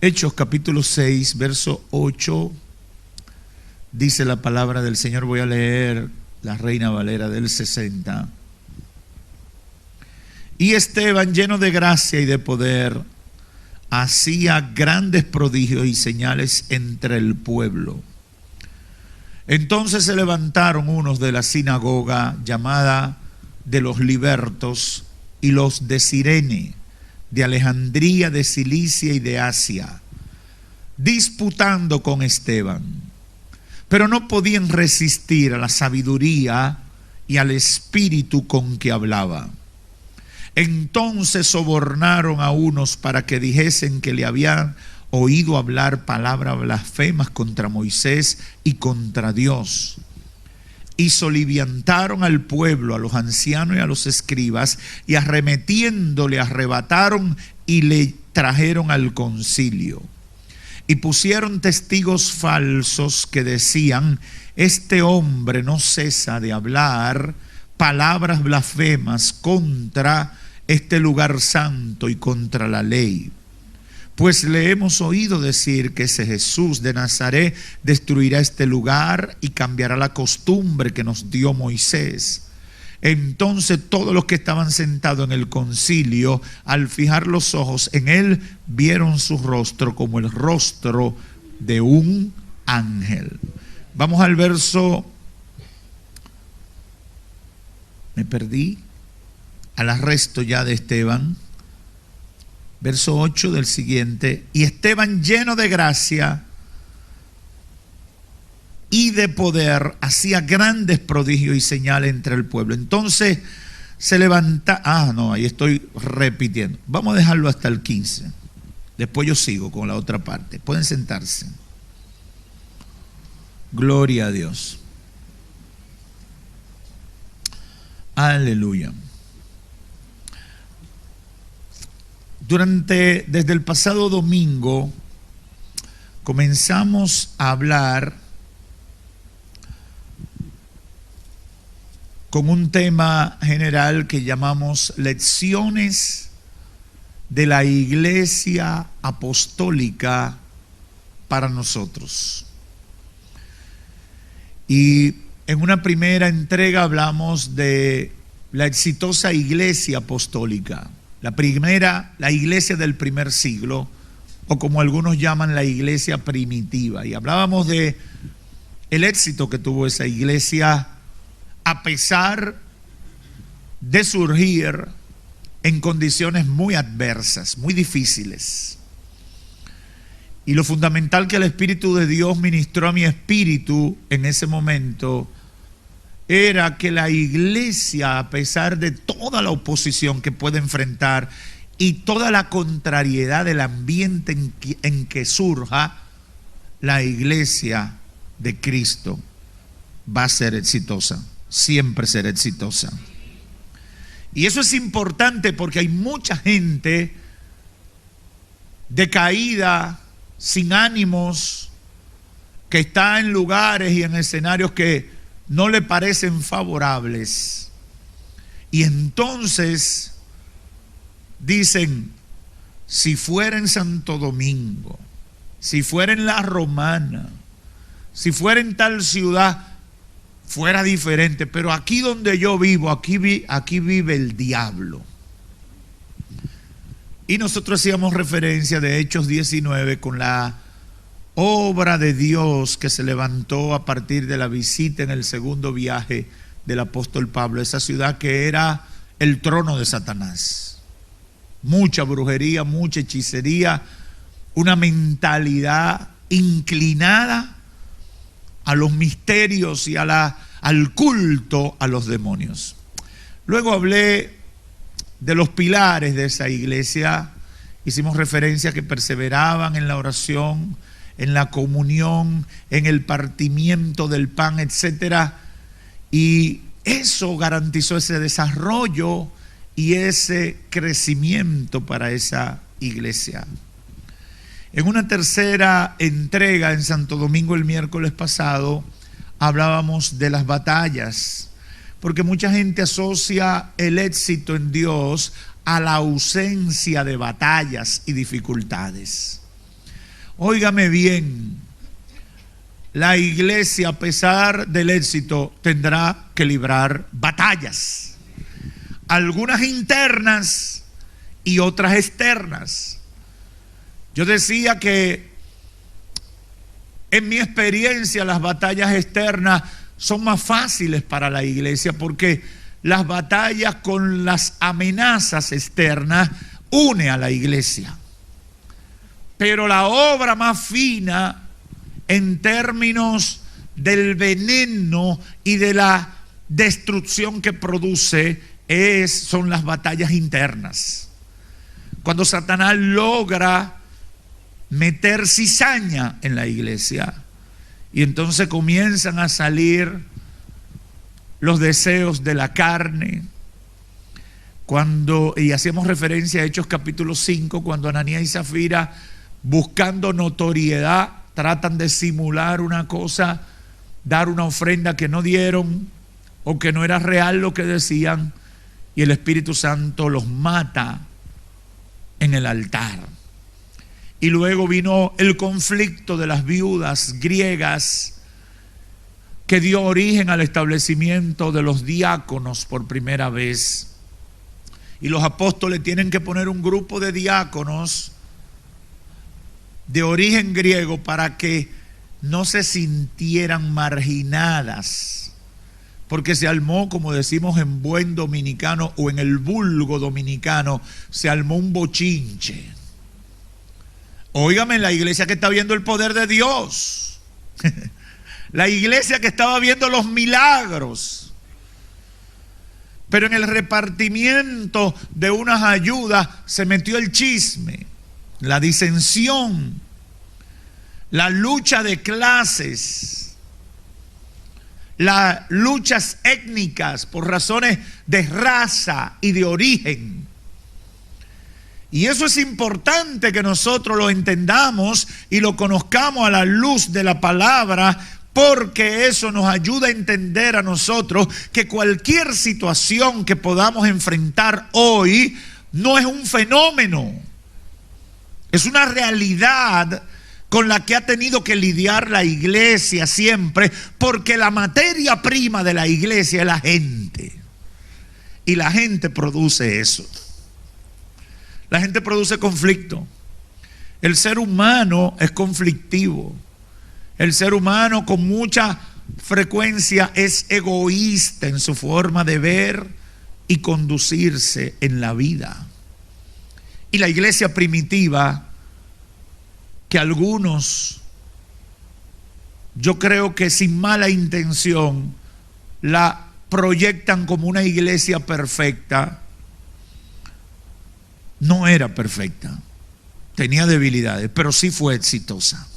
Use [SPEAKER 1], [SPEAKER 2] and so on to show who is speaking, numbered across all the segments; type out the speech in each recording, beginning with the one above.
[SPEAKER 1] Hechos capítulo 6, verso 8, dice la palabra del Señor. Voy a leer la Reina Valera del 60. Y Esteban, lleno de gracia y de poder, hacía grandes prodigios y señales entre el pueblo. Entonces se levantaron unos de la sinagoga llamada de los libertos y los de Cirene, de Alejandría, de Cilicia y de Asia, disputando con Esteban, pero no podían resistir a la sabiduría y al espíritu con que hablaba. Entonces sobornaron a unos para que dijesen que le habían oído hablar palabras blasfemas contra Moisés y contra Dios. Y soliviantaron al pueblo, a los ancianos y a los escribas, y arremetiendo le arrebataron y le trajeron al concilio. Y pusieron testigos falsos que decían: este hombre no cesa de hablar palabras blasfemas contra este lugar santo y contra la ley. Pues le hemos oído decir que ese Jesús de Nazaret destruirá este lugar y cambiará la costumbre que nos dio Moisés. Entonces todos los que estaban sentados en el concilio, al fijar los ojos en él, vieron su rostro como el rostro de un ángel. Vamos al verso, me perdí, al arresto ya de Esteban. Verso 8 del siguiente. Y Esteban, lleno de gracia y de poder, hacía grandes prodigios y señales entre el pueblo. Entonces se levanta. Ahí estoy repitiendo. Vamos a dejarlo hasta el 15. Después yo sigo con la otra parte. Pueden sentarse. Gloria a Dios. Aleluya. Desde el pasado domingo comenzamos a hablar con un tema general que llamamos lecciones de la Iglesia Apostólica para nosotros. Y en una primera entrega hablamos de la exitosa Iglesia Apostólica. La iglesia del primer siglo, o como algunos llaman la iglesia primitiva. Y hablábamos de el éxito que tuvo esa iglesia a pesar de surgir en condiciones muy adversas, muy difíciles. Y lo fundamental que el Espíritu de Dios ministró a mi espíritu en ese momento era que la iglesia, a pesar de toda la oposición que puede enfrentar y toda la contrariedad del ambiente en que surja, la iglesia de Cristo va a ser exitosa, siempre será exitosa. Y eso es importante porque hay mucha gente decaída, sin ánimos, que está en lugares y en escenarios que no le parecen favorables. Y entonces dicen: si fuera en Santo Domingo, si fuera en La Romana, si fuera en tal ciudad, fuera diferente. Pero aquí donde yo vivo, aquí vive el diablo. Y nosotros hacíamos referencia de Hechos 19 con la obra de Dios que se levantó a partir de la visita en el segundo viaje del apóstol Pablo, esa ciudad que era el trono de Satanás. Mucha brujería, mucha hechicería, una mentalidad inclinada a los misterios y al culto a los demonios. Luego hablé de los pilares de esa iglesia. Hicimos referencia a que perseveraban en la oración, en la comunión, en el partimiento del pan, etcétera. Y eso garantizó ese desarrollo y ese crecimiento para esa iglesia. En una tercera entrega en Santo Domingo el miércoles pasado hablábamos de las batallas, porque mucha gente asocia el éxito en Dios a la ausencia de batallas y dificultades. Óigame bien, la iglesia, a pesar del éxito, tendrá que librar batallas, algunas internas y otras externas. Yo decía que en mi experiencia las batallas externas son más fáciles para la iglesia, porque las batallas con las amenazas externas une a la iglesia. Pero la obra más fina en términos del veneno y de la destrucción que produce son las batallas internas. Cuando Satanás logra meter cizaña en la iglesia y entonces comienzan a salir los deseos de la carne. Y hacemos referencia a Hechos capítulo 5, cuando Ananías y Zafira, buscando notoriedad, tratan de simular una cosa, dar una ofrenda que no dieron o que no era real lo que decían, y el Espíritu Santo los mata en el altar. Y luego vino el conflicto de las viudas griegas, que dio origen al establecimiento de los diáconos por primera vez. Y los apóstoles tienen que poner un grupo de diáconos de origen griego para que no se sintieran marginadas, porque se armó, como decimos en buen dominicano o en el vulgo dominicano, se armó un bochinche. Óigame, la iglesia que está viendo el poder de Dios, la iglesia que estaba viendo los milagros, pero en el repartimiento de unas ayudas se metió el chisme, la disensión, la lucha de clases, las luchas étnicas por razones de raza y de origen. Y eso es importante que nosotros lo entendamos y lo conozcamos a la luz de la palabra, porque eso nos ayuda a entender a nosotros que cualquier situación que podamos enfrentar hoy no es un fenómeno, es una realidad con la que ha tenido que lidiar la iglesia siempre, porque la materia prima de la iglesia es la gente, y la gente produce eso. La gente produce conflicto. El ser humano es conflictivo. El ser humano con mucha frecuencia es egoísta en su forma de ver y conducirse en la vida. Y la iglesia primitiva, que algunos, yo creo que sin mala intención, la proyectan como una iglesia perfecta, no era perfecta, tenía debilidades, pero sí fue exitosa.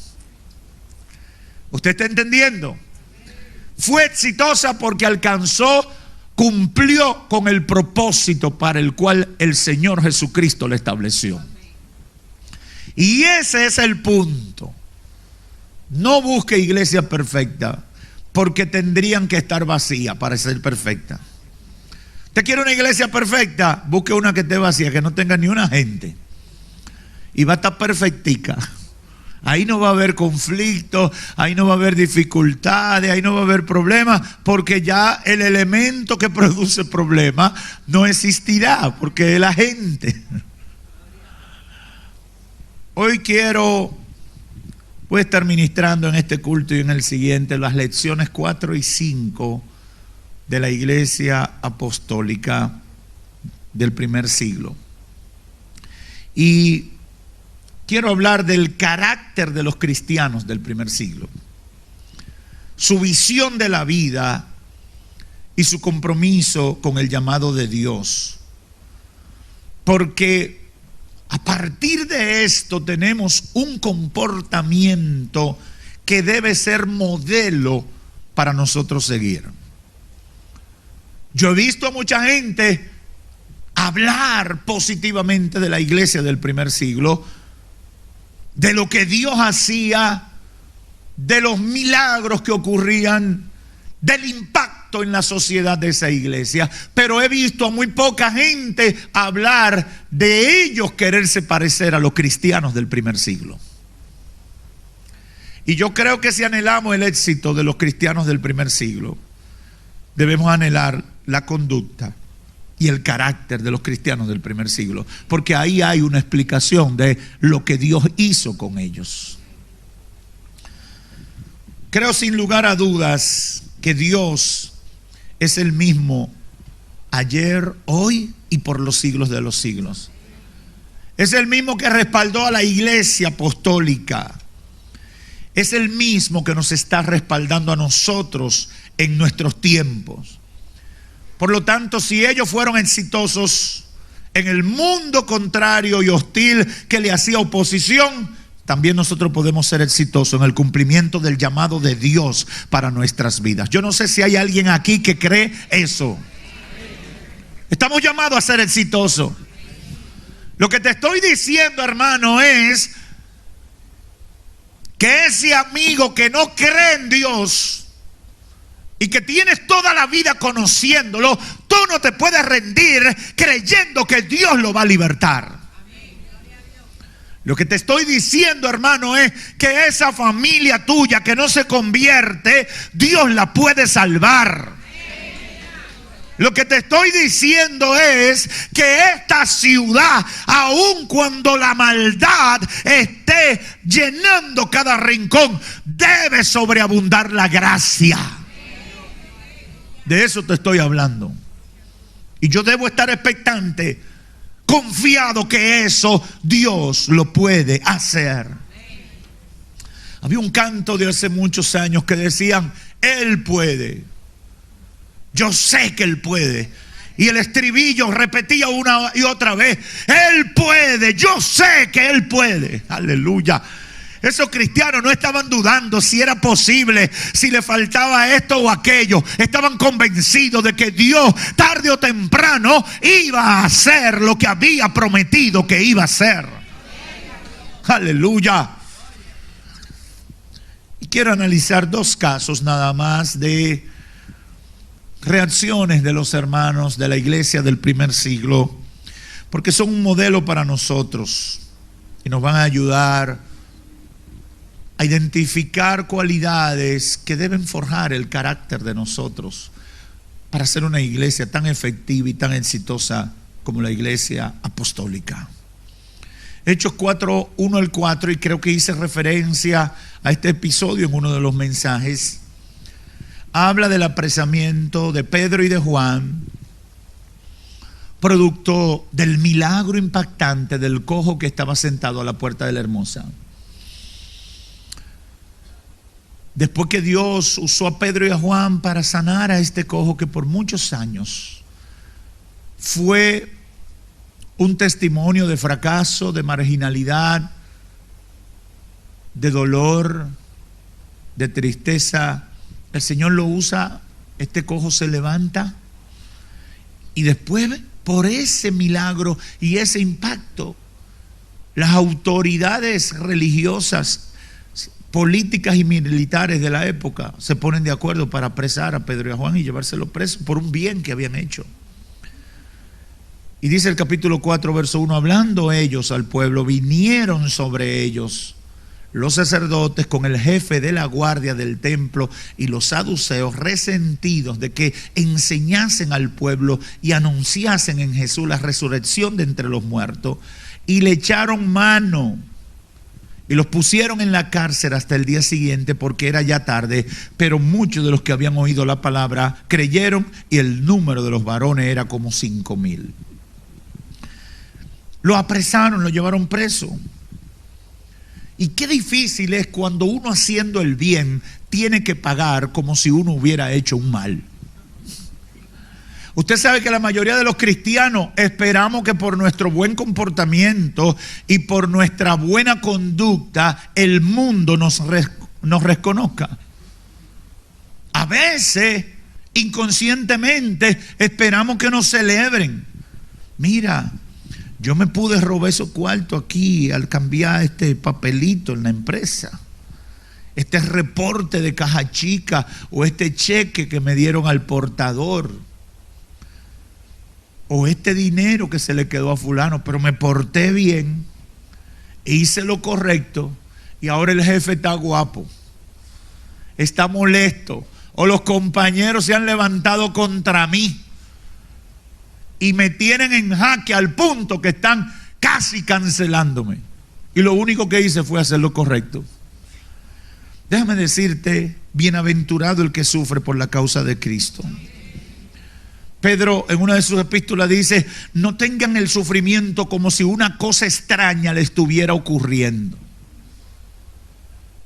[SPEAKER 1] ¿Usted está entendiendo? Fue exitosa porque cumplió con el propósito para el cual el Señor Jesucristo la estableció. Y ese es el punto. No busque iglesia perfecta, porque tendrían que estar vacías para ser perfecta. ¿Usted quiere una iglesia perfecta? Busque una que esté vacía, que no tenga ni una gente, y va a estar perfectica. Ahí no va a haber conflicto, ahí no va a haber dificultades, ahí no va a haber problemas, porque ya el elemento que produce problemas no existirá, porque es la gente. Hoy voy a estar ministrando en este culto y en el siguiente las lecciones 4 y 5 de la iglesia apostólica del primer siglo. Y quiero hablar del carácter de los cristianos del primer siglo, su visión de la vida y su compromiso con el llamado de Dios. Porque a partir de esto tenemos un comportamiento que debe ser modelo para nosotros seguir. Yo he visto a mucha gente hablar positivamente de la iglesia del primer siglo, de lo que Dios hacía, de los milagros que ocurrían, del impacto en la sociedad de esa iglesia, pero he visto a muy poca gente hablar de ellos quererse parecer a los cristianos del primer siglo. Y yo creo que si anhelamos el éxito de los cristianos del primer siglo, debemos anhelar la conducta y el carácter de los cristianos del primer siglo, porque ahí hay una explicación de lo que Dios hizo con ellos. Creo sin lugar a dudas que Dios es el mismo ayer, hoy y por los siglos de los siglos. Es el mismo que respaldó a la iglesia apostólica. Es el mismo que nos está respaldando a nosotros en nuestros tiempos. Por lo tanto, si ellos fueron exitosos en el mundo contrario y hostil que le hacía oposición, también nosotros podemos ser exitosos en el cumplimiento del llamado de Dios para nuestras vidas. Yo no sé si hay alguien aquí que cree eso. Estamos llamados a ser exitosos. Lo que te estoy diciendo, hermano, es que ese amigo que no cree en Dios y que tienes toda la vida conociéndolo, tú no te puedes rendir creyendo que Dios lo va a libertar. Lo que te estoy diciendo, hermano, es que esa familia tuya que no se convierte, Dios la puede salvar. Lo que te estoy diciendo es que esta ciudad, aun cuando la maldad esté llenando cada rincón, debe sobreabundar la gracia. De eso te estoy hablando. Y yo debo estar expectante, confiado que eso Dios lo puede hacer. Había un canto de hace muchos años que decían: Él puede. Yo sé que Él puede. Y el estribillo repetía una y otra vez: Él puede, yo sé que Él puede. Aleluya. Esos cristianos no estaban dudando si era posible, si le faltaba esto o aquello. Estaban convencidos de que Dios, tarde o temprano, iba a hacer lo que había prometido que iba a hacer. Aleluya. Y quiero analizar dos casos nada más de reacciones de los hermanos de la iglesia del primer siglo, porque son un modelo para nosotros y nos van a ayudar a identificar cualidades que deben forjar el carácter de nosotros para ser una iglesia tan efectiva y tan exitosa como la iglesia apostólica. Hechos 4, 1 al 4, y creo que hice referencia a este episodio en uno de los mensajes. Habla del apresamiento de Pedro y de Juan, producto del milagro impactante del cojo que estaba sentado a la puerta de la Hermosa. Después que Dios usó a Pedro y a Juan para sanar a este cojo que por muchos años fue un testimonio de fracaso, de marginalidad, de dolor, de tristeza, el Señor lo usa, este cojo se levanta y después, por ese milagro y ese impacto, las autoridades religiosas, políticas y militares de la época se ponen de acuerdo para apresar a Pedro y a Juan y llevárselos presos por un bien que habían hecho. Y dice el capítulo 4, verso 1: hablando ellos al pueblo, vinieron sobre ellos los sacerdotes con el jefe de la guardia del templo y los saduceos, resentidos de que enseñasen al pueblo y anunciasen en Jesús la resurrección de entre los muertos, y le echaron mano y los pusieron en la cárcel hasta el día siguiente, porque era ya tarde. Pero muchos de los que habían oído la palabra creyeron, y el número de los varones era como 5,000. Lo apresaron, lo llevaron preso. Y qué difícil es cuando uno, haciendo el bien, tiene que pagar como si uno hubiera hecho un mal. Usted sabe que la mayoría de los cristianos esperamos que por nuestro buen comportamiento y por nuestra buena conducta el mundo nos reconozca. A veces, inconscientemente, esperamos que nos celebren. Mira, yo me pude robar esos cuartos aquí al cambiar este papelito en la empresa, este reporte de caja chica o este cheque que me dieron al portador, o este dinero que se le quedó a fulano, pero me porté bien, hice lo correcto y ahora el jefe está guapo, está molesto, o los compañeros se han levantado contra mí y me tienen en jaque al punto que están casi cancelándome, y lo único que hice fue hacer lo correcto. Déjame decirte, bienaventurado el que sufre por la causa de Cristo. Pedro en una de sus epístolas dice: no tengan el sufrimiento como si una cosa extraña le estuviera ocurriendo,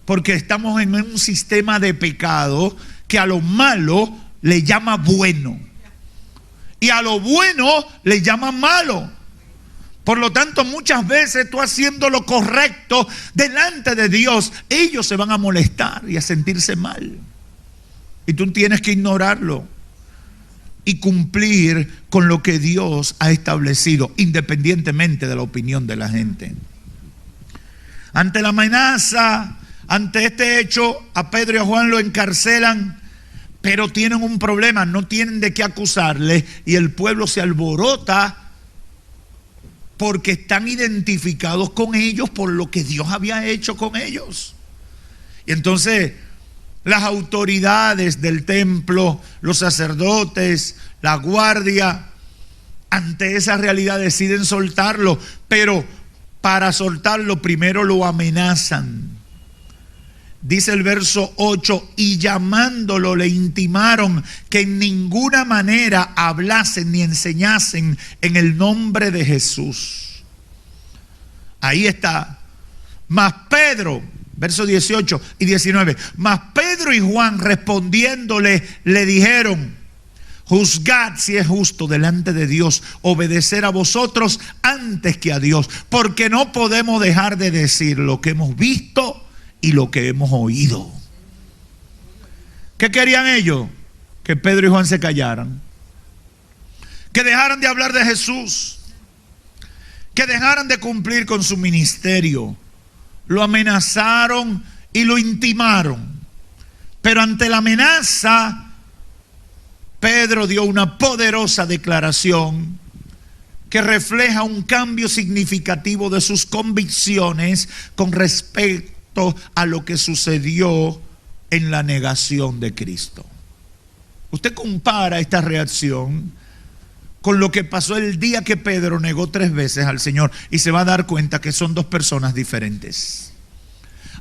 [SPEAKER 1] porque estamos en un sistema de pecado que a lo malo le llama bueno y a lo bueno le llama malo. Por lo tanto, muchas veces tú haciendo lo correcto delante de Dios, ellos se van a molestar y a sentirse mal, y tú tienes que ignorarlo y cumplir con lo que Dios ha establecido, independientemente de la opinión de la gente. Ante la amenaza, ante este hecho, a Pedro y a Juan lo encarcelan, pero tienen un problema, no tienen de qué acusarle, y el pueblo se alborota porque están identificados con ellos por lo que Dios había hecho con ellos. Y entonces las autoridades del templo, los sacerdotes, la guardia, ante esa realidad deciden soltarlo, pero para soltarlo primero lo amenazan. Dice el verso 8: y llamándolo le intimaron que en ninguna manera hablasen ni enseñasen en el nombre de Jesús. Ahí está. Mas Pedro, verso 18 y 19, mas Pedro y Juan respondiéndole le dijeron: juzgad si es justo delante de Dios obedecer a vosotros antes que a Dios, porque no podemos dejar de decir lo que hemos visto y lo que hemos oído. ¿Qué querían ellos? Que Pedro y Juan se callaran, que dejaran de hablar de Jesús, que dejaran de cumplir con su ministerio. Lo amenazaron y lo intimaron, pero ante la amenaza Pedro dio una poderosa declaración que refleja un cambio significativo de sus convicciones con respecto a lo que sucedió en la negación de Cristo. Usted compara esta reacción con lo que pasó el día que Pedro negó 3 veces al Señor y se va a dar cuenta que son 2 personas diferentes.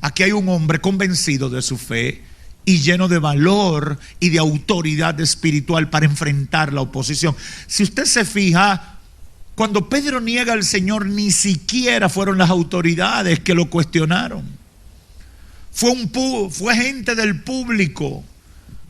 [SPEAKER 1] Aquí hay un hombre convencido de su fe y lleno de valor y de autoridad espiritual para enfrentar la oposición. Si usted se fija, cuando Pedro niega al Señor, ni siquiera fueron las autoridades que lo cuestionaron. Fue gente del público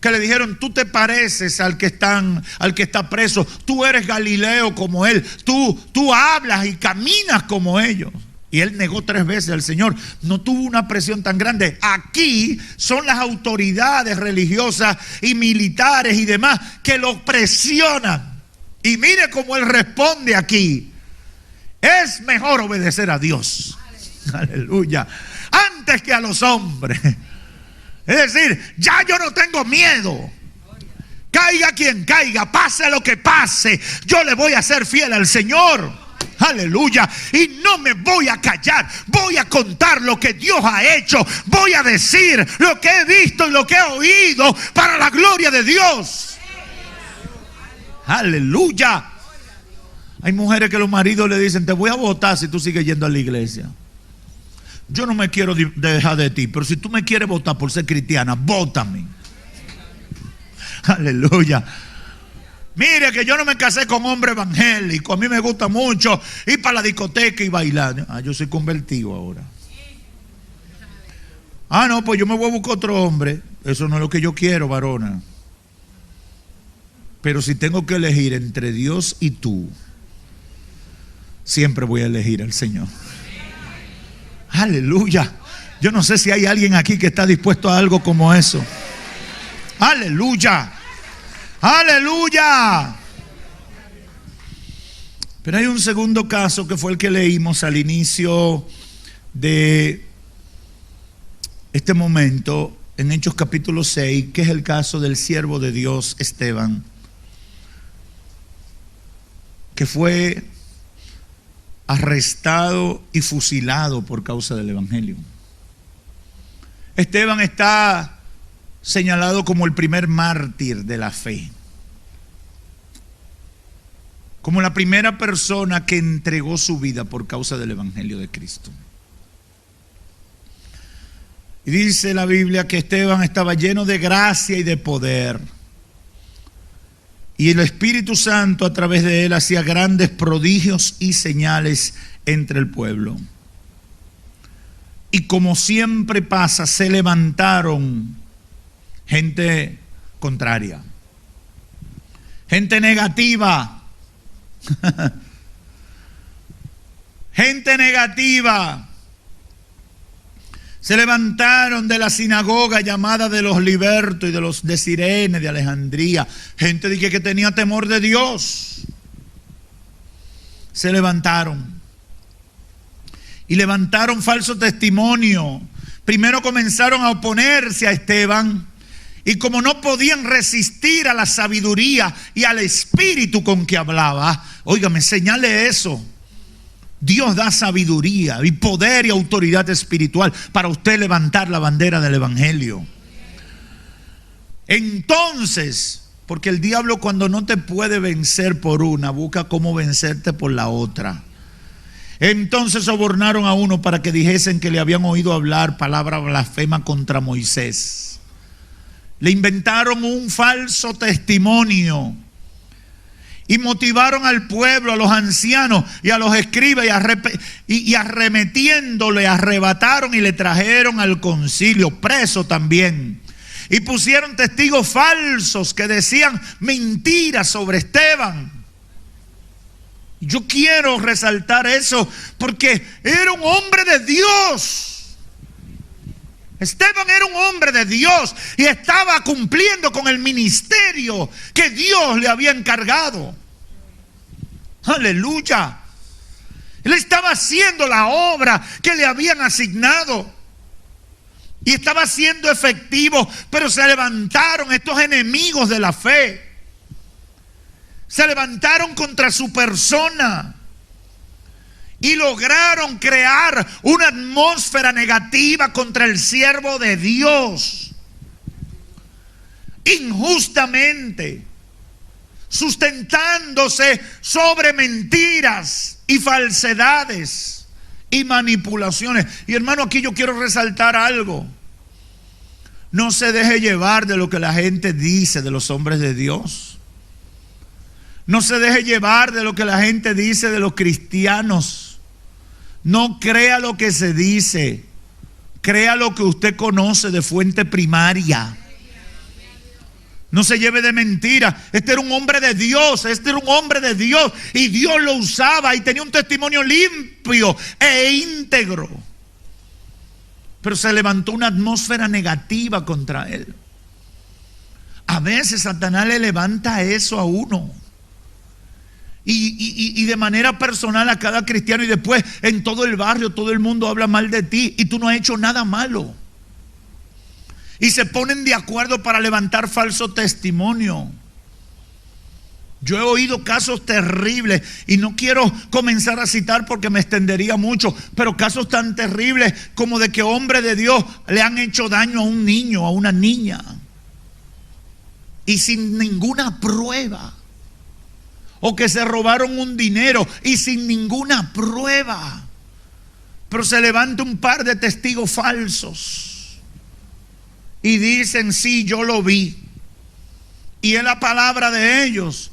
[SPEAKER 1] que le dijeron: tú te pareces al que está preso, tú eres Galileo como él, tú hablas y caminas como ellos. Y él negó 3 veces al Señor. No tuvo una presión tan grande. Aquí son las autoridades religiosas y militares y demás que lo presionan. Y mire cómo él responde aquí: es mejor obedecer a Dios, aleluya, antes que a los hombres. Es decir, ya yo no tengo miedo. Caiga quien caiga, pase lo que pase, yo le voy a ser fiel al Señor, aleluya. Y no me voy a callar, voy a contar lo que Dios ha hecho, voy a decir lo que he visto y lo que he oído para la gloria de Dios, aleluya. Hay mujeres que los maridos le dicen: te voy a votar si tú sigues yendo a la iglesia. Yo no me quiero dejar de ti, pero si tú me quieres votar por ser cristiana, vótame. Aleluya. Mire que yo no me casé con hombre evangélico. A mí me gusta mucho ir para la discoteca y bailar. Yo soy convertido ahora. No, pues yo me voy a buscar otro hombre. Eso no es lo que yo quiero, varona. Pero si tengo que elegir entre Dios y tú, siempre voy a elegir al Señor. Aleluya. Yo no sé si hay alguien aquí que está dispuesto a algo como eso. Aleluya. Aleluya. Pero hay un segundo caso que fue el que leímos al inicio de este momento en Hechos capítulo 6, que es el caso del siervo de Dios Esteban, que fue arrestado y fusilado por causa del evangelio. Esteban está señalado como el primer mártir de la fe, como la primera persona que entregó su vida por causa del Evangelio de Cristo. Y dice la Biblia que Esteban estaba lleno de gracia y de poder. Y el Espíritu Santo a través de él hacía grandes prodigios y señales entre el pueblo. Y como siempre pasa, se levantaron gente contraria, gente negativa, gente negativa. Se levantaron de la sinagoga llamada de los libertos y de los de Cirene, de Alejandría. Gente que tenía temor de Dios. Se levantaron. Y levantaron falso testimonio. Primero comenzaron a oponerse a Esteban. Y como no podían resistir a la sabiduría y al espíritu con que hablaba, óigame, señale eso. Dios da sabiduría y poder y autoridad espiritual para usted levantar la bandera del Evangelio. Entonces, porque el diablo cuando no te puede vencer por una, busca cómo vencerte por la otra. Entonces sobornaron a uno para que dijesen que le habían oído hablar palabra blasfema contra Moisés. Le inventaron un falso testimonio. Y motivaron al pueblo, a los ancianos y a los escribas, y arremetiéndole, arrebataron y le trajeron al concilio, preso también. Y pusieron testigos falsos que decían mentiras sobre Esteban. Yo quiero resaltar eso porque era un hombre de Dios. Esteban era un hombre de Dios y estaba cumpliendo con el ministerio que Dios le había encargado. Aleluya. Él estaba haciendo la obra que le habían asignado y estaba siendo efectivo, pero se levantaron estos enemigos de la fe. Se levantaron contra su persona y lograron crear una atmósfera negativa contra el siervo de Dios. Injustamente, sustentándose sobre mentiras y falsedades y manipulaciones. Y hermano, aquí yo quiero resaltar algo. No se deje llevar de lo que la gente dice de los hombres de Dios. No se deje llevar de lo que la gente dice de los cristianos. No crea lo que se dice. Crea lo que usted conoce de fuente primaria. No se lleve de mentira. Este era un hombre de Dios. Este era un hombre de Dios. Y Dios lo usaba y tenía un testimonio limpio e íntegro. Pero se levantó una atmósfera negativa contra él. A veces Satanás le levanta eso a uno. Y de manera personal a cada cristiano, y después en todo el barrio todo el mundo habla mal de ti y tú no has hecho nada malo. Y se ponen de acuerdo para levantar falso testimonio. Yo he oído casos terribles y no quiero comenzar a citar porque me extendería mucho, pero casos tan terribles como de que hombres de Dios le han hecho daño a un niño, a una niña, y sin ninguna prueba. O que se robaron un dinero y sin ninguna prueba. Pero se levanta un par de testigos falsos y dicen: sí, yo lo vi. Y es la palabra de ellos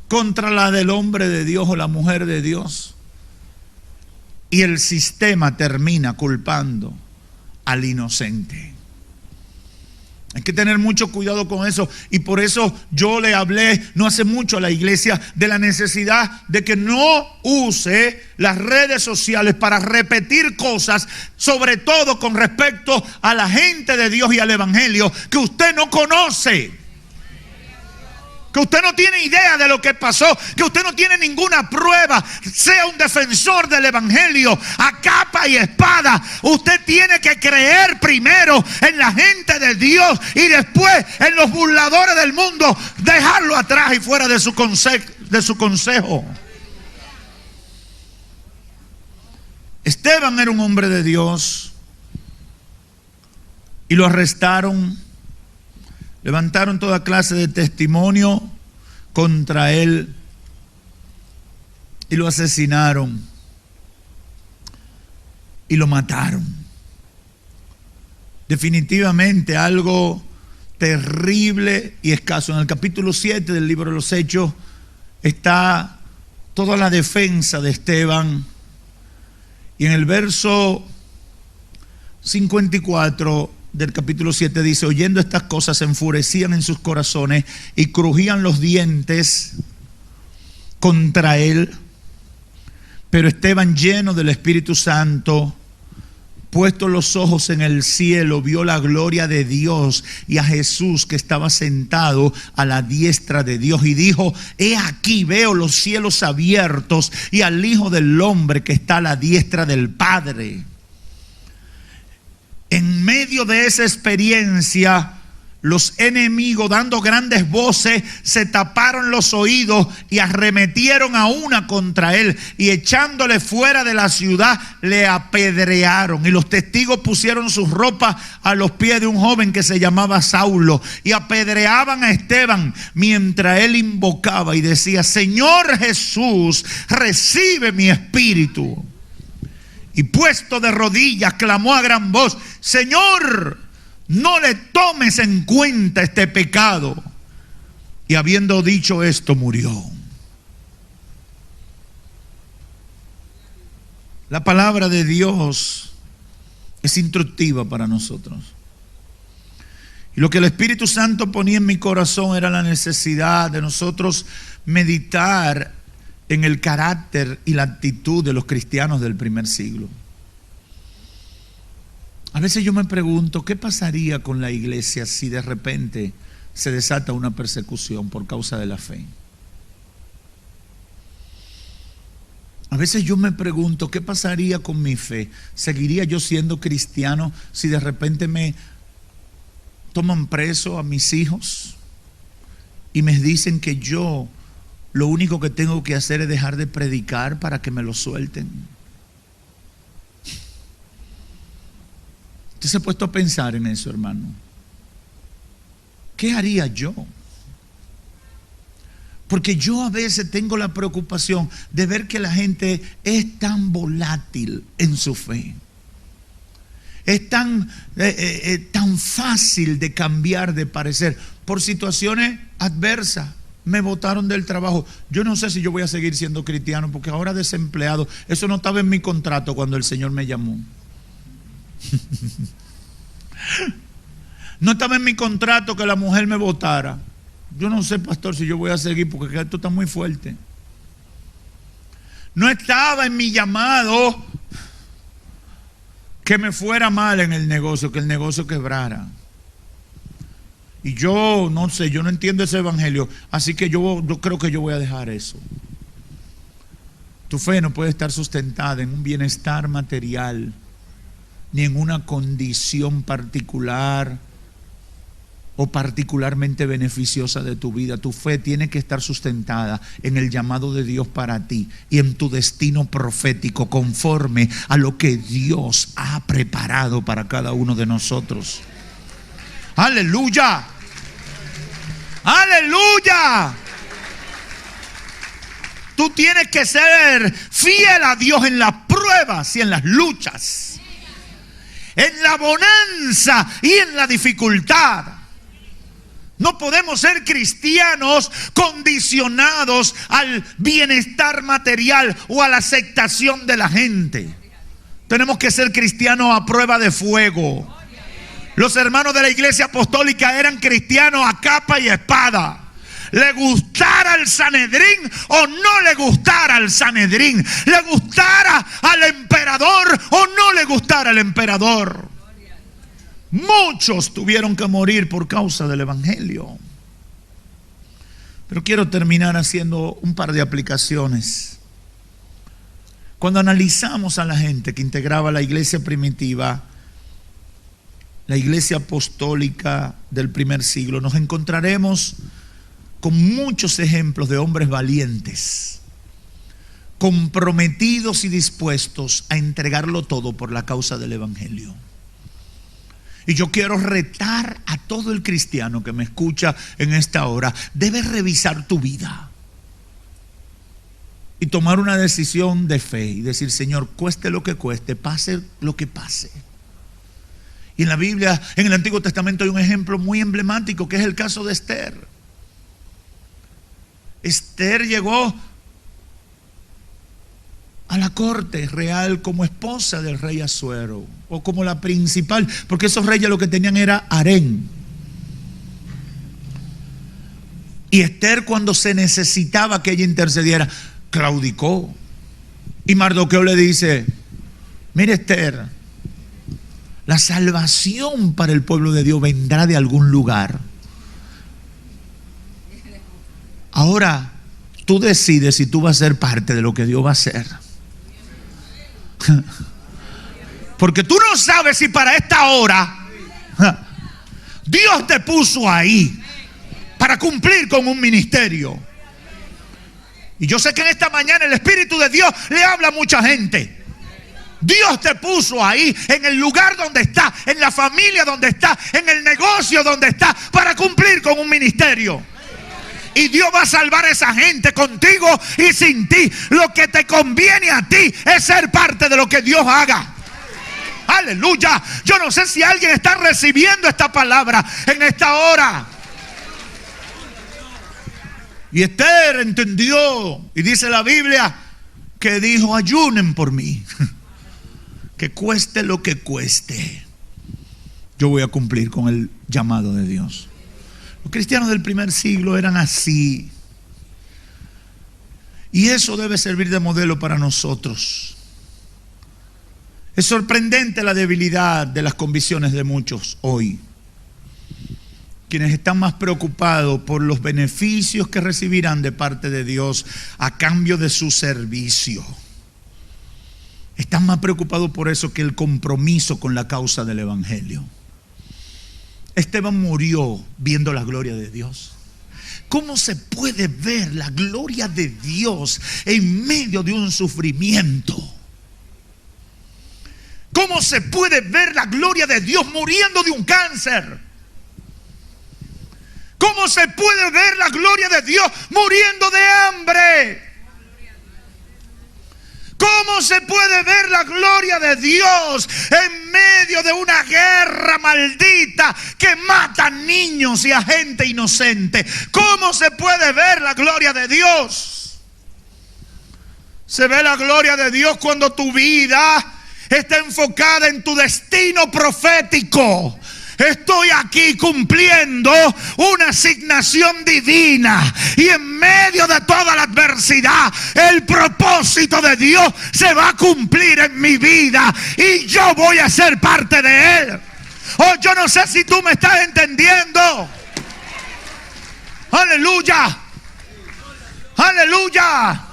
[SPEAKER 1] contra la del hombre de Dios o la mujer de Dios. Y el sistema termina culpando al inocente. Hay que tener mucho cuidado con eso. Y por eso yo le hablé no hace mucho a la iglesia de la necesidad de que no use las redes sociales para repetir cosas, sobre todo con respecto a la gente de Dios y al evangelio, que usted no conoce, que usted no tiene idea de lo que pasó, que usted no tiene ninguna prueba. Sea un defensor del evangelio a capa y espada. Usted tiene que creer primero en la gente de Dios y después en los burladores del mundo, dejarlo atrás y fuera de su consejo. Esteban era un hombre de Dios y lo arrestaron, levantaron toda clase de testimonio contra él y lo asesinaron y lo mataron. Definitivamente algo terrible y escaso. En el capítulo 7 del libro de los Hechos está toda la defensa de Esteban, y en el verso 54 del capítulo 7 dice: oyendo estas cosas se enfurecían en sus corazones y crujían los dientes contra él. Pero Esteban, lleno del Espíritu Santo, puestos los ojos en el cielo, vio la gloria de Dios y a Jesús que estaba sentado a la diestra de Dios, y dijo: he aquí, veo los cielos abiertos y al Hijo del Hombre que está a la diestra del Padre. En medio de esa experiencia, los enemigos, dando grandes voces, se taparon los oídos y arremetieron a una contra él, y echándole fuera de la ciudad le apedrearon. Y los testigos pusieron sus ropas a los pies de un joven que se llamaba Saulo y apedreaban a Esteban mientras él invocaba y decía: Señor Jesús, recibe mi espíritu. Y puesto de rodillas clamó a gran voz: Señor, no le tomes en cuenta este pecado. Y habiendo dicho esto, murió. La palabra de Dios es instructiva para nosotros. Y lo que el Espíritu Santo ponía en mi corazón era la necesidad de nosotros meditar en el carácter y la actitud de los cristianos del primer siglo. A veces yo me pregunto, ¿qué pasaría con la iglesia si de repente se desata una persecución por causa de la fe? A veces yo me pregunto, ¿qué pasaría con mi fe? ¿Seguiría yo siendo cristiano si de repente me toman preso a mis hijos y me dicen que yo lo único que tengo que hacer es dejar de predicar para que me lo suelten? ¿Usted se ha puesto a pensar en eso, hermano? ¿Qué haría yo? Porque yo a veces tengo la preocupación de ver que la gente es tan volátil en su fe. Es tan fácil de cambiar de parecer por situaciones adversas. Me botaron del trabajo. Yo no sé si yo voy a seguir siendo cristiano porque ahora desempleado. Eso no estaba en mi contrato cuando el Señor me llamó. No estaba en mi contrato que la mujer me votara. Yo no sé, pastor, si yo voy a seguir porque esto está muy fuerte. No estaba en mi llamado que me fuera mal en el negocio, que el negocio quebrara. Y yo no sé, yo no entiendo ese evangelio, así que yo creo que yo voy a dejar eso. Tu fe no puede estar sustentada en un bienestar material, ni en una condición particular o particularmente beneficiosa de tu vida. Tu fe tiene que estar sustentada en el llamado de Dios para ti y en tu destino profético, conforme a lo que Dios ha preparado para cada uno de nosotros. ¡Aleluya! ¡Aleluya! Tú tienes que ser fiel a Dios en las pruebas y en las luchas, en la bonanza y en la dificultad. No podemos ser cristianos condicionados al bienestar material o a la aceptación de la gente. Tenemos que ser cristianos a prueba de fuego. Los hermanos de la iglesia apostólica eran cristianos a capa y espada. Le gustara al Sanedrín o no le gustara al Sanedrín, le gustara al emperador o no le gustara al emperador. Muchos tuvieron que morir por causa del evangelio. Pero quiero terminar haciendo un par de aplicaciones. Cuando analizamos a la gente que integraba la iglesia primitiva, la iglesia apostólica del primer siglo, nos encontraremos con muchos ejemplos de hombres valientes, comprometidos y dispuestos a entregarlo todo por la causa del evangelio. Y yo quiero retar a todo el cristiano que me escucha en esta hora. Debes revisar tu vida y tomar una decisión de fe y decir: Señor, cueste lo que cueste, pase lo que pase. Y en la Biblia, en el Antiguo Testamento, hay un ejemplo muy emblemático, que es el caso de Esther. Esther llegó a la corte real como esposa del rey Asuero, o como la principal, porque esos reyes lo que tenían era harén. Y Esther, cuando se necesitaba que ella intercediera, claudicó. Y Mardoqueo le dice: mire, Esther, la salvación para el pueblo de Dios vendrá de algún lugar. Ahora tú decides si tú vas a ser parte de lo que Dios va a hacer. Porque tú no sabes si para esta hora Dios te puso ahí para cumplir con un ministerio. Y yo sé que en esta mañana el Espíritu de Dios le habla a mucha gente. Dios te puso ahí, en el lugar donde está, en la familia donde está, en el negocio donde está, para cumplir con un ministerio. Y Dios va a salvar a esa gente contigo y sin ti. Lo que te conviene a ti es ser parte de lo que Dios haga. Aleluya. Yo no sé si alguien está recibiendo esta palabra en esta hora. Y Esther entendió, y dice la Biblia que dijo: ayunen por mí, que cueste lo que cueste, yo voy a cumplir con el llamado de Dios. Los cristianos del primer siglo eran así, y eso debe servir de modelo para nosotros. Es sorprendente la debilidad de las convicciones de muchos hoy, quienes están más preocupados por los beneficios que recibirán de parte de Dios a cambio de su servicio. Están más preocupados por eso que el compromiso con la causa del Evangelio. Esteban murió viendo la gloria de Dios. ¿Cómo se puede ver la gloria de Dios en medio de un sufrimiento? ¿Cómo se puede ver la gloria de Dios muriendo de un cáncer? ¿Cómo se puede ver la gloria de Dios muriendo de hambre? ¿Cómo se puede ver la gloria de Dios en medio de una guerra maldita que mata niños y a gente inocente? ¿Cómo se puede ver la gloria de Dios? Se ve la gloria de Dios cuando tu vida está enfocada en tu destino profético. Estoy aquí cumpliendo una asignación divina, y en medio de toda la adversidad el propósito de Dios se va a cumplir en mi vida y yo voy a ser parte de él. Oh, yo no sé si tú me estás entendiendo. Aleluya, aleluya,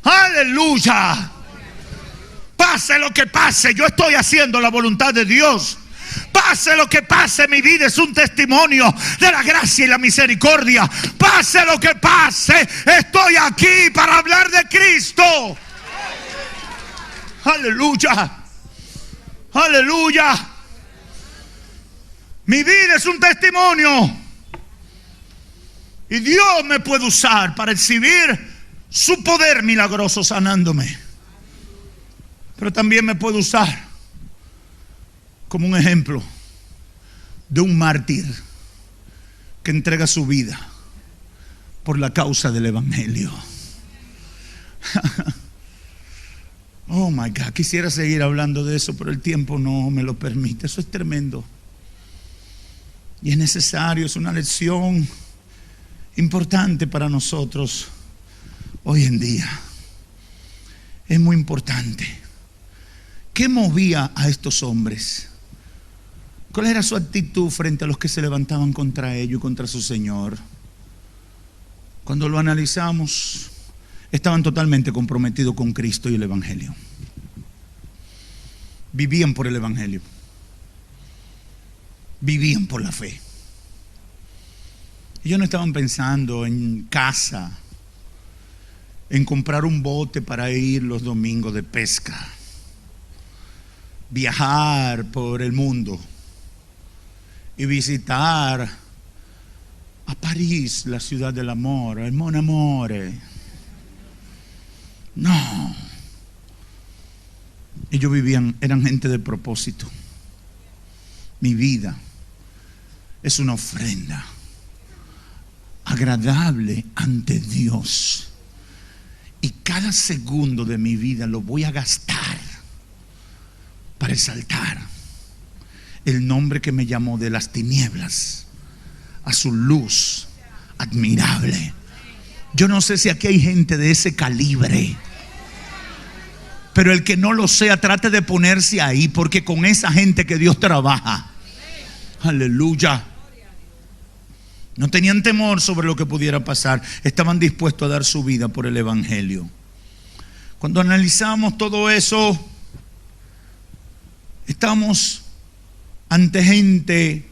[SPEAKER 1] aleluya. Pase lo que pase, yo estoy haciendo la voluntad de Dios. Pase lo que pase, mi vida es un testimonio de la gracia y la misericordia. Pase lo que pase, estoy aquí para hablar de Cristo. Aleluya, aleluya. Mi vida es un testimonio, y Dios me puede usar para exhibir su poder milagroso sanándome. Pero también me puede usar como un ejemplo de un mártir que entrega su vida por la causa del Evangelio. Oh my God, quisiera seguir hablando de eso, pero el tiempo no me lo permite. Eso es tremendo y es necesario, es una lección importante para nosotros hoy en día. Es muy importante. ¿Qué movía a estos hombres? ¿Cuál era su actitud frente a los que se levantaban contra ellos y contra su Señor? Cuando lo analizamos, estaban totalmente comprometidos con Cristo y el Evangelio. Vivían por el Evangelio. Vivían por la fe. Ellos no estaban pensando en casa, en comprar un bote para ir los domingos de pesca.
[SPEAKER 2] viajar por el mundo y visitar a París, la ciudad del amor, el mon amore. No. Ellos vivían, eran gente de propósito. Mi vida es una ofrenda agradable ante Dios. Y cada segundo de mi vida lo voy a gastar para exaltar el nombre que me llamó de las tinieblas a su luz admirable. Yo no sé si aquí hay gente de ese calibre, pero el que no lo sea, trate de ponerse ahí, porque con esa gente que Dios trabaja. Aleluya. No tenían temor sobre lo que pudiera pasar. Estaban dispuestos a dar su vida por el evangelio. Cuando analizamos todo eso, estamos ante gente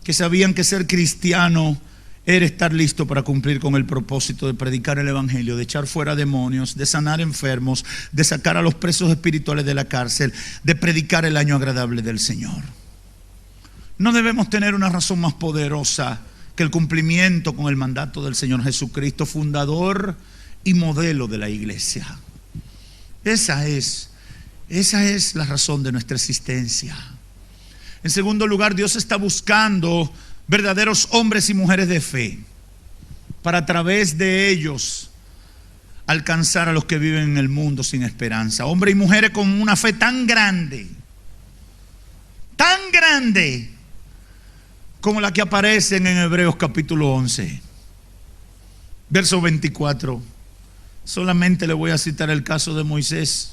[SPEAKER 2] que sabían que ser cristiano era estar listo para cumplir con el propósito de predicar el evangelio, de echar fuera demonios, de sanar enfermos, de sacar a los presos espirituales de la cárcel, de predicar el año agradable del Señor. No debemos tener una razón más poderosa que el cumplimiento con el mandato del Señor Jesucristo, fundador y modelo de la iglesia. Esa es la razón de nuestra existencia. En segundo lugar, Dios está buscando verdaderos hombres y mujeres de fe para a través de ellos alcanzar a los que viven en el mundo sin esperanza. Hombres y mujeres con una fe tan grande como la que aparecen en Hebreos capítulo 11, verso 24. Solamente le voy a citar el caso de Moisés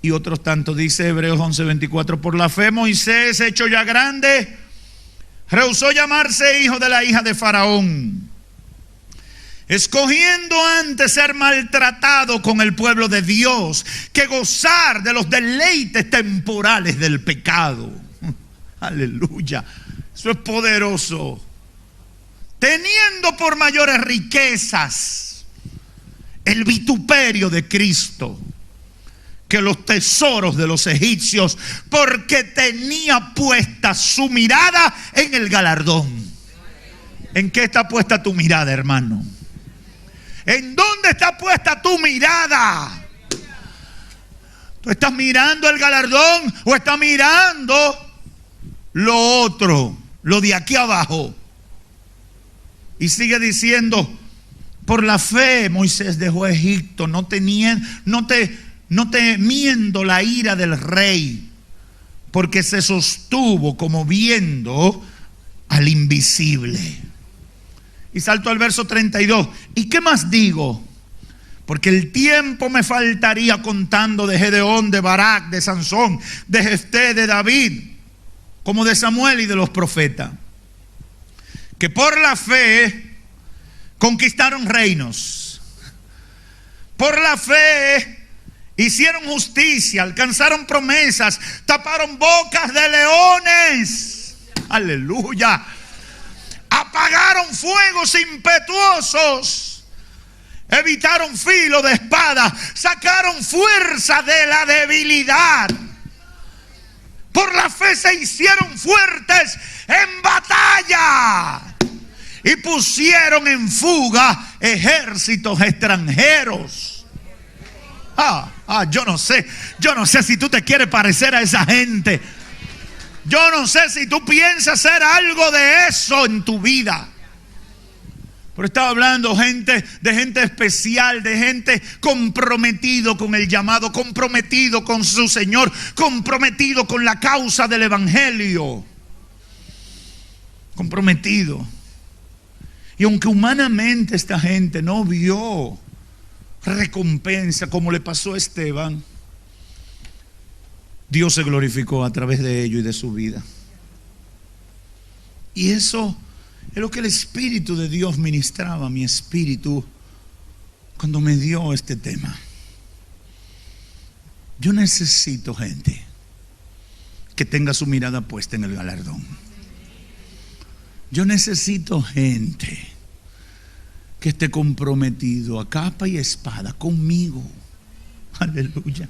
[SPEAKER 2] y otros tantos. Dice Hebreos 11, 24: por la fe Moisés, hecho ya grande, rehusó llamarse hijo de la hija de Faraón, escogiendo antes ser maltratado con el pueblo de Dios que gozar de los deleites temporales del pecado. Aleluya, eso es poderoso. Teniendo por mayores riquezas el vituperio de Cristo que los tesoros de los egipcios, porque tenía puesta su mirada en el galardón. ¿En qué está puesta tu mirada, hermano? ¿En dónde está puesta tu mirada? ¿Tú estás mirando el galardón o estás mirando lo otro, lo de aquí abajo? Y sigue diciendo: por la fe Moisés dejó Egipto, no temiendo la ira del rey, porque se sostuvo como viendo al invisible. Y salto al verso 32. ¿Y qué más digo? Porque el tiempo me faltaría contando de Gedeón, de Barak, de Sansón, de Jefté, de David, como de Samuel y de los profetas, que por la fe conquistaron reinos, por la fe hicieron justicia, alcanzaron promesas, taparon bocas de leones. Aleluya. Apagaron fuegos impetuosos, evitaron filo de espada, sacaron fuerza de la debilidad. Por la fe se hicieron fuertes en batalla y pusieron en fuga ejércitos extranjeros. Yo no sé si tú te quieres parecer a esa gente. Yo no sé si tú piensas hacer algo de eso en tu vida. Pero estaba hablando de gente especial, de gente comprometido con el llamado, comprometido con su Señor, comprometido con la causa del evangelio. Comprometido. Y aunque humanamente esta gente no vio recompensa como le pasó a Esteban, Dios se glorificó a través de ello y de su vida. Y eso es lo que el Espíritu de Dios ministraba a mi espíritu cuando me dio este tema. Yo necesito gente que tenga su mirada puesta en el galardón. Yo necesito gente que esté comprometido a capa y espada conmigo. Aleluya.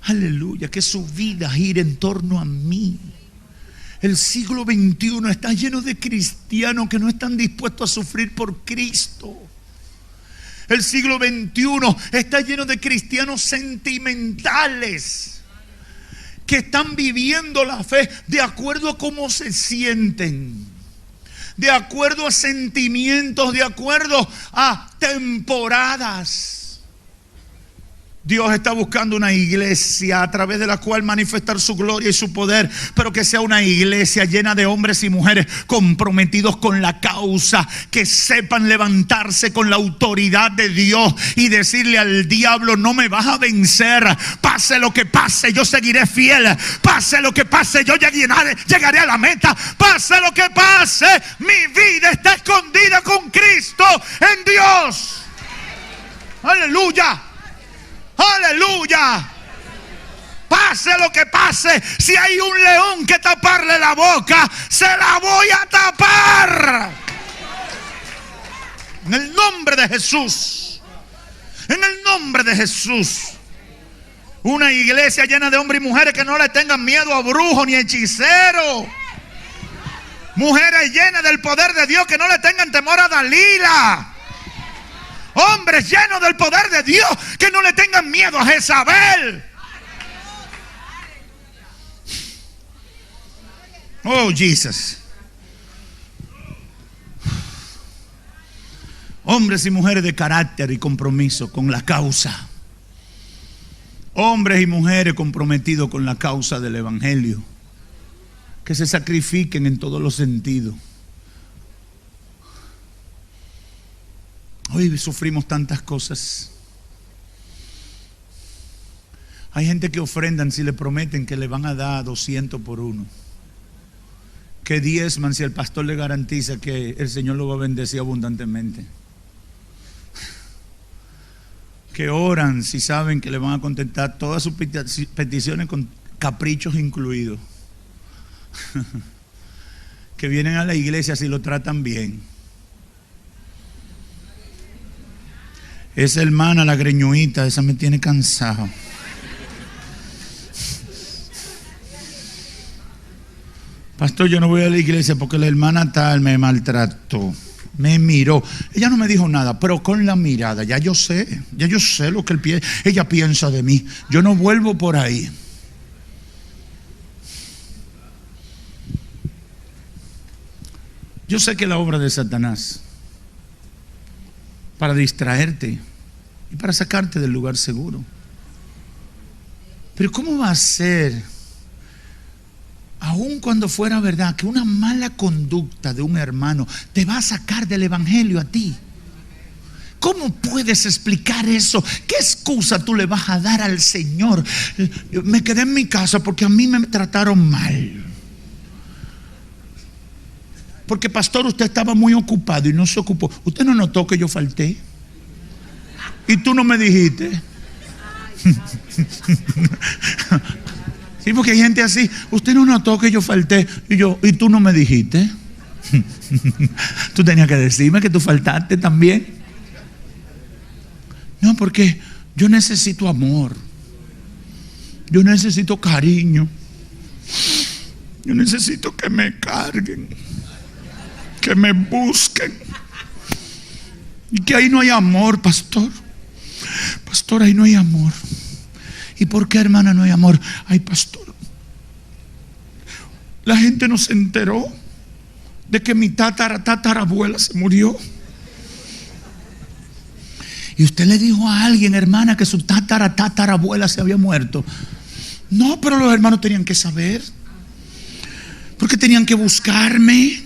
[SPEAKER 2] Aleluya, que su vida gire en torno a mí. El siglo XXI está lleno de cristianos que no están dispuestos a sufrir por Cristo. El siglo XXI está lleno de cristianos sentimentales que están viviendo la fe de acuerdo a cómo se sienten, de acuerdo a sentimientos, de acuerdo a temporadas. Dios está buscando una iglesia a través de la cual manifestar su gloria y su poder, pero que sea una iglesia llena de hombres y mujeres comprometidos con la causa, que sepan levantarse con la autoridad de Dios y decirle al diablo: no me vas a vencer, pase lo que pase, yo seguiré fiel, pase lo que pase, yo llegaré a la meta, pase lo que pase, mi vida está escondida con Cristo en Dios. Aleluya. Aleluya. Pase lo que pase, si hay un león que taparle la boca, se la voy a tapar. En el nombre de Jesús. En el nombre de Jesús. Una iglesia llena de hombres y mujeres que no le tengan miedo a brujo ni hechicero. Mujeres llenas del poder de Dios que no le tengan temor a Dalila. Hombres llenos del poder de Dios que no le tengan miedo a Jezabel. Oh, Jesus. Hombres y mujeres de carácter y compromiso con la causa. Hombres y mujeres comprometidos con la causa del evangelio, que se sacrifiquen en todos los sentidos. Hoy sufrimos tantas cosas. Hay gente que ofrendan si le prometen que le van a dar 200 por uno, que diezman si el pastor le garantiza que el Señor lo va a bendecir abundantemente, que oran si saben que le van a contestar todas sus peticiones con caprichos incluidos, que vienen a la iglesia si lo tratan bien. Esa hermana, la greñuita, esa me tiene cansado. Pastor, yo no voy a la iglesia porque la hermana tal me maltrató, me miró. Ella no me dijo nada, pero con la mirada ya yo sé lo que ella piensa de mí. Yo no vuelvo por ahí. Yo sé que la obra de Satanás para distraerte y para sacarte del lugar seguro. Pero ¿cómo va a ser, aun cuando fuera verdad, que una mala conducta de un hermano te va a sacar del evangelio a ti? ¿Cómo puedes explicar eso? ¿Qué excusa tú le vas a dar al Señor? Me quedé en mi casa porque a mí me trataron mal. Porque pastor, usted estaba muy ocupado y no se ocupó. ¿Usted no notó que yo falté? Y tú no me dijiste. Sí, porque hay gente así. Usted no notó que yo falté y tú no me dijiste. Tú tenías que decirme que tú faltaste también. No, porque yo necesito amor. Yo necesito cariño. Yo necesito que me carguen, que me busquen. Y que ahí no hay amor, pastor. Pastor, ahí no hay amor. ¿Y por qué, hermana, no hay amor? Ay, pastor, la gente no se enteró de que mi tatarabuela se murió. Y usted le dijo a alguien, hermana, que su tatarabuela se había muerto. No, pero los hermanos tenían que saber, porque tenían que buscarme.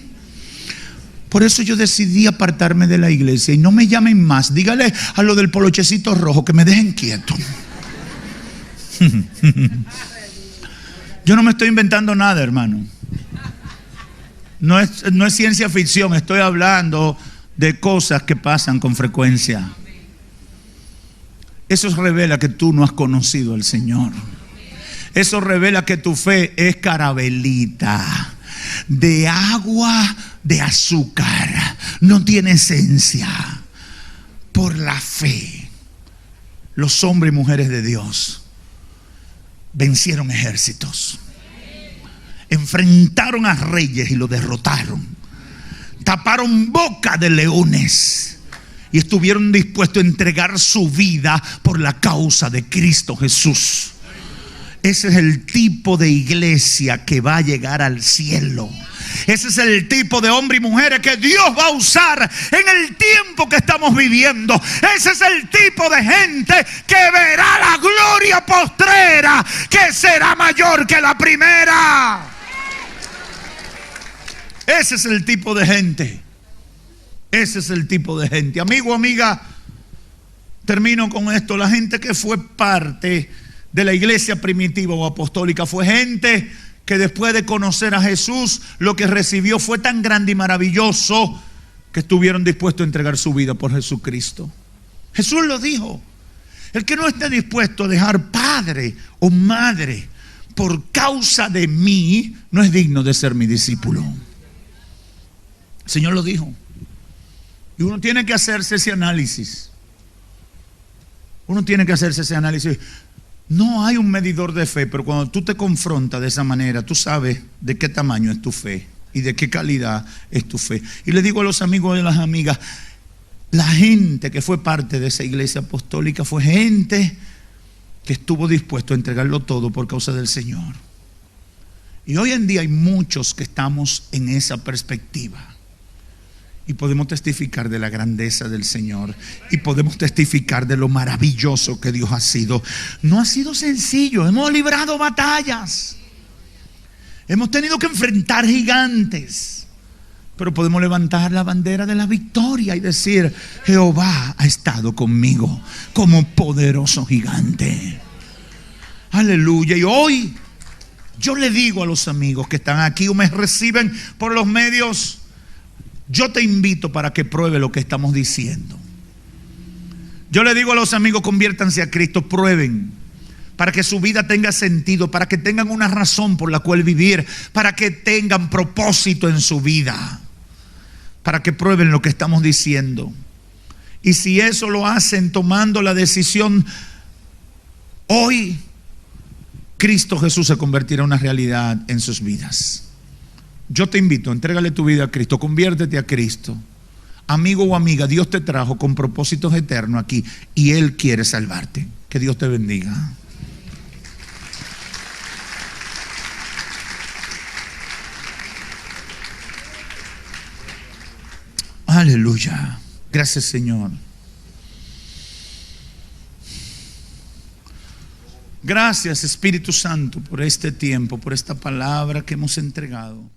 [SPEAKER 2] Por eso yo decidí apartarme de la iglesia. Y no me llamen más. Dígale a lo del polochecito rojo que me dejen quieto. Yo no me estoy inventando nada, hermano. No es ciencia ficción. Estoy hablando de cosas que pasan con frecuencia. Eso revela que tú no has conocido al Señor. Eso revela que tu fe es carabelita, de agua, de azúcar, no tiene esencia. Por la fe, los hombres y mujeres de Dios vencieron ejércitos, enfrentaron a reyes y lo derrotaron, taparon boca de leones y estuvieron dispuestos a entregar su vida por la causa de Cristo Jesús. Ese es el tipo de iglesia que va a llegar al cielo. Ese es el tipo de hombres y mujeres que Dios va a usar en el tiempo que estamos viviendo. Ese es el tipo de gente que verá la gloria postrera, que será mayor que la primera. Ese es el tipo de gente. Ese es el tipo de gente. Amigo, amiga, termino con esto. La gente que fue parte de la iglesia primitiva o apostólica fue gente que después de conocer a Jesús, lo que recibió fue tan grande y maravilloso que estuvieron dispuestos a entregar su vida por Jesucristo. Jesús lo dijo: el que no esté dispuesto a dejar padre o madre por causa de mí, no es digno de ser mi discípulo. El Señor lo dijo. Y uno tiene que hacerse ese análisis. Uno tiene que hacerse ese análisis. No hay un medidor de fe, pero cuando tú te confrontas de esa manera, tú sabes de qué tamaño es tu fe y de qué calidad es tu fe. Y le digo a los amigos y a las amigas, la gente que fue parte de esa iglesia apostólica fue gente que estuvo dispuesto a entregarlo todo por causa del Señor. Y hoy en día hay muchos que estamos en esa perspectiva. Y podemos testificar de la grandeza del Señor. Y podemos testificar de lo maravilloso que Dios ha sido. No ha sido sencillo. Hemos librado batallas. Hemos tenido que enfrentar gigantes. Pero podemos levantar la bandera de la victoria y decir: Jehová ha estado conmigo como poderoso gigante. Aleluya. Y hoy yo le digo a los amigos que están aquí o me reciben por los medios: yo te invito para que pruebe lo que estamos diciendo. Yo le digo a los amigos: conviértanse a Cristo, prueben, para que su vida tenga sentido, para que tengan una razón por la cual vivir, para que tengan propósito en su vida, para que prueben lo que estamos diciendo. Y si eso lo hacen tomando la decisión hoy, Cristo Jesús se convertirá en una realidad en sus vidas. Yo te invito, entrégale tu vida a Cristo, conviértete a Cristo. Amigo o amiga, Dios te trajo con propósitos eternos aquí y Él quiere salvarte. Que Dios te bendiga. Aleluya. Gracias, Señor. Gracias, Espíritu Santo, por este tiempo, por esta palabra que hemos entregado.